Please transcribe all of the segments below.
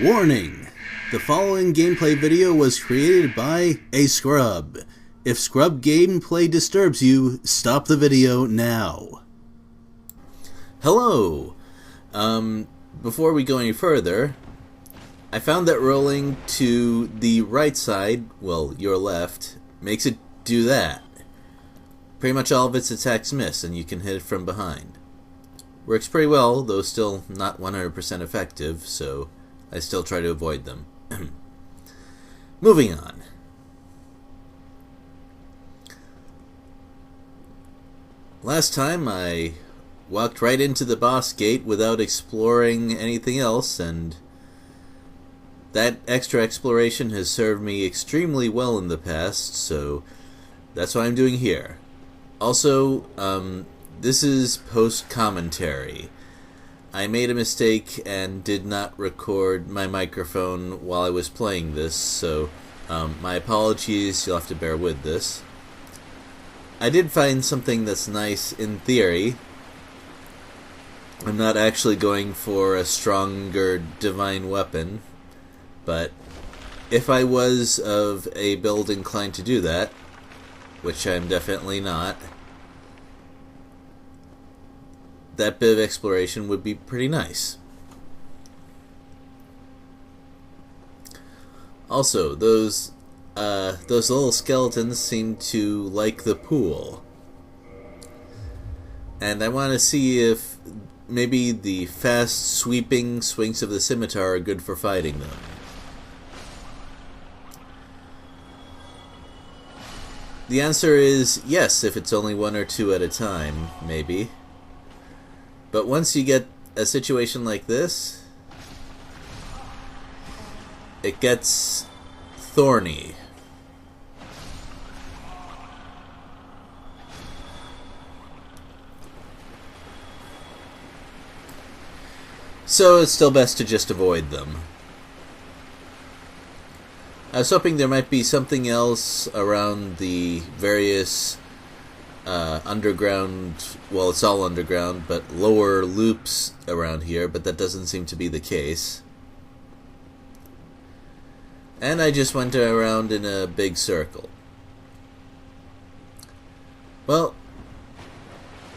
Warning! The following gameplay video was created by a scrub. If scrub gameplay disturbs you, stop the video now. Hello! Before we go any further, I found that rolling to the right side, well, your left, makes it do that. Pretty much all of its attacks miss, and you can hit it from behind. Works pretty well, though still not 100% effective, so I still try to avoid them. Moving on. Last time I walked right into the boss gate without exploring anything else, and that extra exploration has served me extremely well in the past, so that's what I'm doing here. Also, this is post-commentary. I made a mistake and did not record my microphone while I was playing this, so my apologies, you'll have to bear with this. I did find something that's nice in theory. I'm not actually going for a stronger divine weapon, but if I was of a build inclined to do that, which I'm definitely not, that bit of exploration would be pretty nice. Also, those little skeletons seem to like the pool. And I want to see if maybe the fast sweeping swings of the scimitar are good for fighting them. The answer is yes, if it's only one or two at a time, maybe. But once you get a situation like this, it gets thorny. So it's still best to just avoid them. I was hoping there might be something else around the various underground, well, it's all underground, but lower loops around here, but that doesn't seem to be the case. And I just went around in a big circle. Well,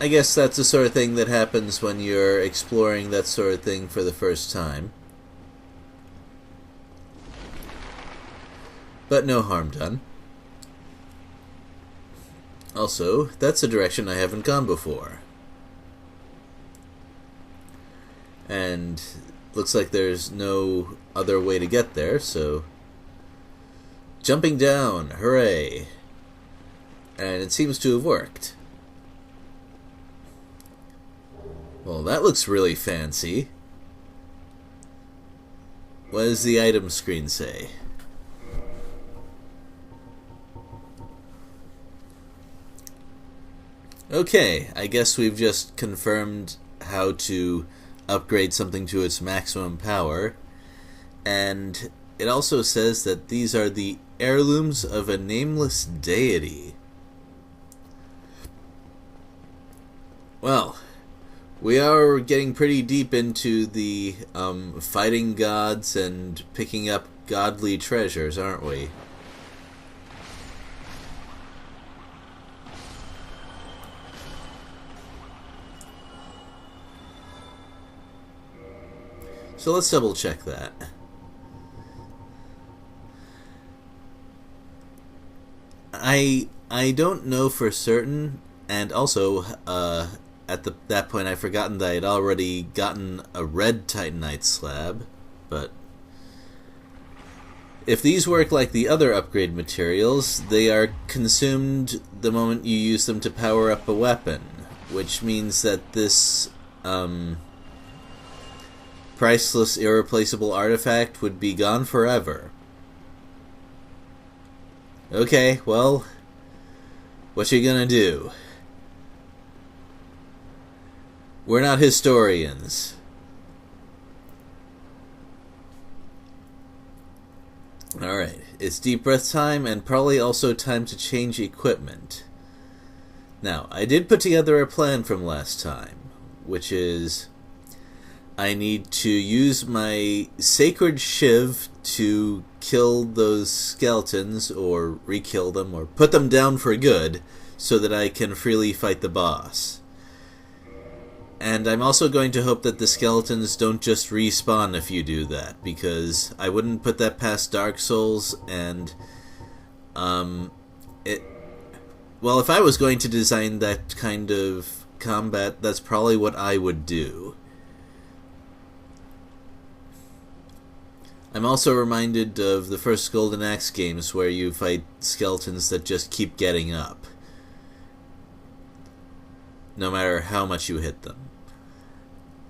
I guess that's the sort of thing that happens when you're exploring that sort of thing for the first time. But no harm done. Also, that's a direction I haven't gone before. And looks like there's no other way to get there, so jumping down, hooray. And it seems to have worked. Well, that looks really fancy. What does the item screen say? Okay, I guess we've just confirmed how to upgrade something to its maximum power. And it also says that these are the heirlooms of a nameless deity. Well, we are getting pretty deep into the fighting gods and picking up godly treasures, aren't we? So let's double check that. I don't know for certain, and also at that point I've forgotten that I'd already gotten a red Titanite slab, but if these work like the other upgrade materials, they are consumed the moment you use them to power up a weapon, which means that this priceless, irreplaceable artifact would be gone forever. Okay, well, what you gonna do? We're not historians. Alright, it's deep breath time, and probably also time to change equipment. Now, I did put together a plan from last time, which is I need to use my Sacred Shiv to kill those skeletons, or re-kill them, or put them down for good, so that I can freely fight the boss. And I'm also going to hope that the skeletons don't just respawn if you do that, because I wouldn't put that past Dark Souls, and well, if I was going to design that kind of combat, that's probably what I would do. I'm also reminded of the first Golden Axe games where you fight skeletons that just keep getting up, no matter how much you hit them.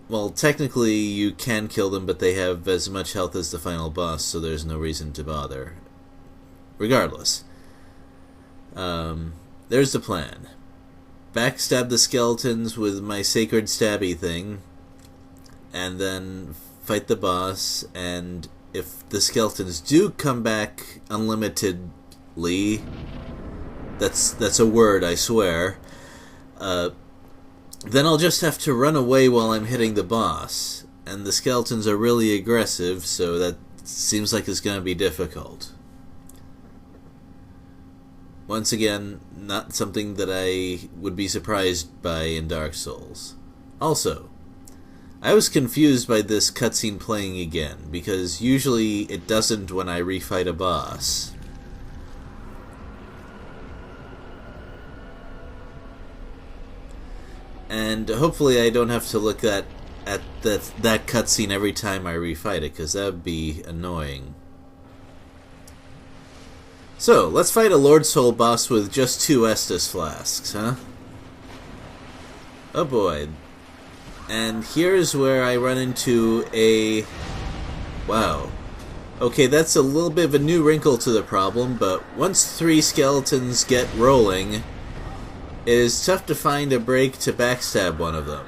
Well, technically you can kill them, but they have as much health as the final boss, so there's no reason to bother. Regardless. There's the plan. Backstab the skeletons with my sacred stabby thing, and then fight the boss, and if the skeletons do come back unlimitedly, that's a word, I swear, then I'll just have to run away while I'm hitting the boss, and the skeletons are really aggressive, so that seems like it's going to be difficult. Once again, not something that I would be surprised by in Dark Souls. Also, I was confused by this cutscene playing again, because usually it doesn't when I refight a boss. And hopefully I don't have to look at that cutscene every time I refight it, because that would be annoying. So, let's fight a Lord Soul boss with just 2 Estus flasks, huh? Oh boy. And here's where I run into a... Wow. Okay, that's a little bit of a new wrinkle to the problem, but once 3 skeletons get rolling, it is tough to find a break to backstab one of them.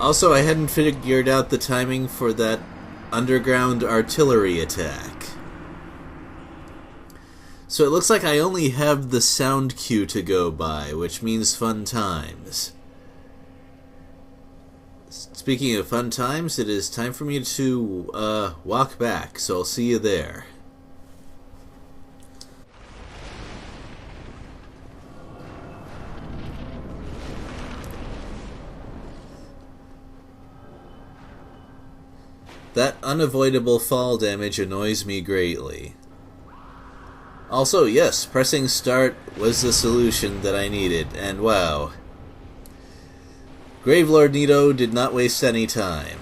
Also, I hadn't figured out the timing for that underground artillery attack. So it looks like I only have the sound cue to go by, which means fun times. Speaking of fun times, it is time for me to walk back, so I'll see you there. That unavoidable fall damage annoys me greatly. Also, yes, pressing start was the solution that I needed, and wow. Gravelord Nito did not waste any time.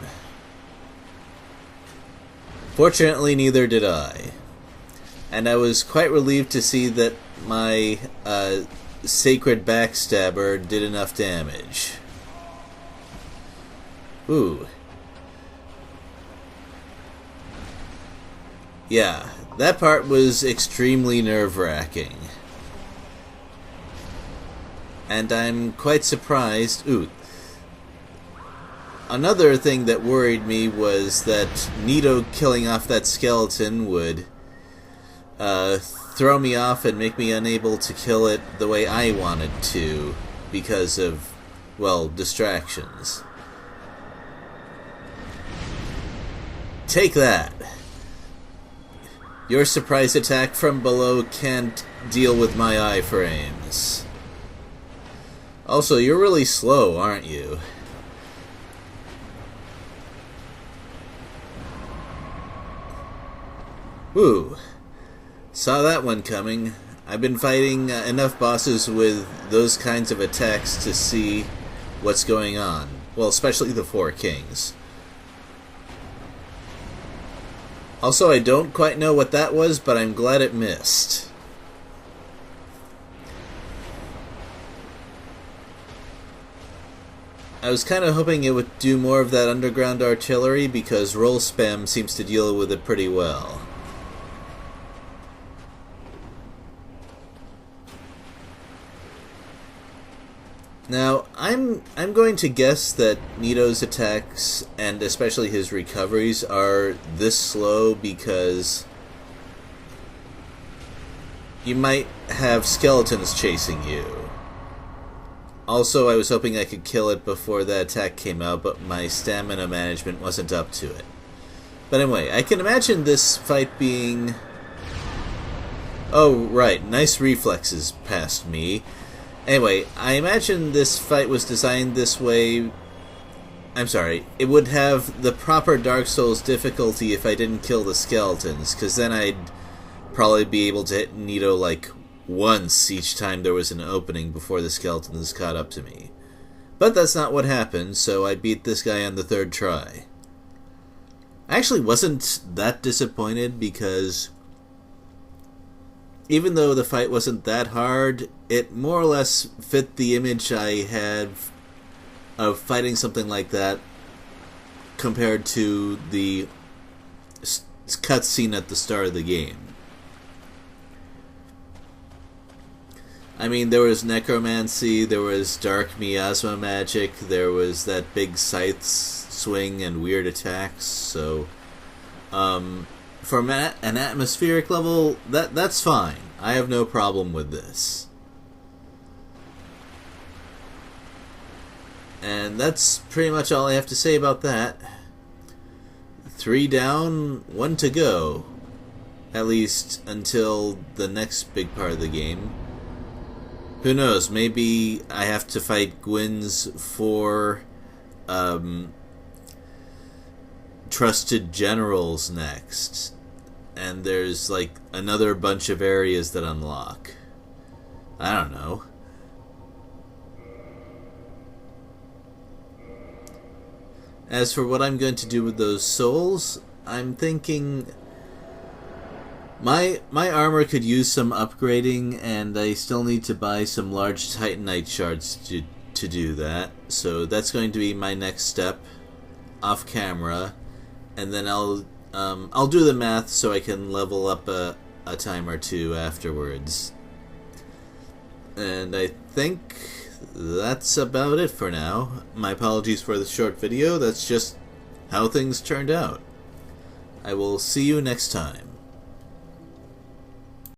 Fortunately, neither did I. And I was quite relieved to see that my Sacred Backstabber did enough damage. Ooh. Yeah, that part was extremely nerve-wracking. And I'm quite surprised... Ooh. Another thing that worried me was that Nito killing off that skeleton would throw me off and make me unable to kill it the way I wanted to because of, well, distractions. Take that! Your surprise attack from below can't deal with my iframes. Also, you're really slow, aren't you? Whew. Saw that one coming. I've been fighting enough bosses with those kinds of attacks to see what's going on. Well, especially the Four Kings. Also, I don't quite know what that was, but I'm glad it missed. I was kind of hoping it would do more of that underground artillery, because roll spam seems to deal with it pretty well. Now, I'm going to guess that Nito's attacks, and especially his recoveries, are this slow because you might have skeletons chasing you. Also, I was hoping I could kill it before the attack came out, but my stamina management wasn't up to it. But anyway, I can imagine this fight being... Oh, right, nice reflexes past me. Anyway, I imagine this fight was designed this way... I'm sorry, it would have the proper Dark Souls difficulty if I didn't kill the skeletons, because then I'd probably be able to hit Nito like once each time there was an opening before the skeletons caught up to me. But that's not what happened, so I beat this guy on the third try. I actually wasn't that disappointed because even though the fight wasn't that hard, it more or less fit the image I had of fighting something like that compared to the cutscene at the start of the game. I mean, there was necromancy, there was dark miasma magic, there was that big scythe swing and weird attacks, so from an atmospheric level, that's fine. I have no problem with this. And that's pretty much all I have to say about that. 3 down, 1 to go. At least until the next big part of the game. Who knows, maybe I have to fight Gwyn's 4 trusted generals next. And there's like another bunch of areas that unlock. I don't know. As for what I'm going to do with those souls, I'm thinking my armor could use some upgrading, and I still need to buy some large Titanite shards to do that. So that's going to be my next step off camera, and then I'll do the math so I can level up a time or two afterwards. And I think that's about it for now. My apologies for the short video. That's just how things turned out. I will see you next time.